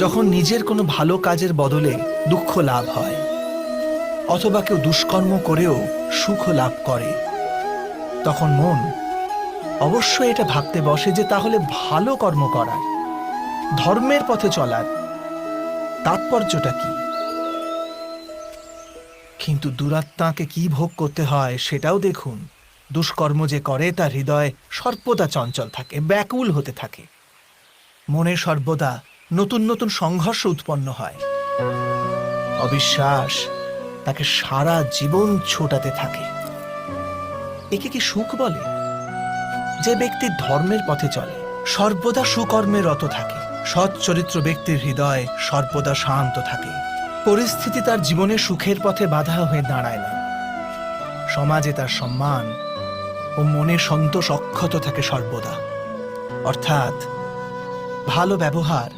যখন নিজের কোনো ভালো কাজের বদলে দুঃখ লাভ হয়, অথবা কেউ দুষ্কর্ম করেও সুখ লাভ করে, তখন মন অবশ্যই এটা ভাবতে বসে যে তাহলে ভালো কর্ম করার, ধর্মের পথে চলার তাৎপর্যটা কি। কিন্তু দুরাত্মাকে কি ভোগ করতে হয় সেটাও দেখুন। দুষ্কর্ম যে করে তার হৃদয় সর্বদা চঞ্চল থাকে, ব্যাকুল হতে থাকে। মনে সর্বদা নতুন নতুন সংঘর্ষ উৎপন্ন হয়। অবিশ্বাস তাকে সারা জীবন ছোটাতে থাকে। একে কি সুখ বলে? যে ব্যক্তি ধর্মের পথে চলে, সর্বদা সুকর্মে রত থাকে, সৎ চরিত্র ব্যক্তির হৃদয় সর্বদা শান্ত থাকে। পরিস্থিতি তার জীবনে সুখের পথে বাধা হয়ে দাঁড়ায় না। সমাজে তার সম্মান ও মনে সন্তোষ অক্ষত থাকে সর্বদা। অর্থাৎ ভালো ব্যবহার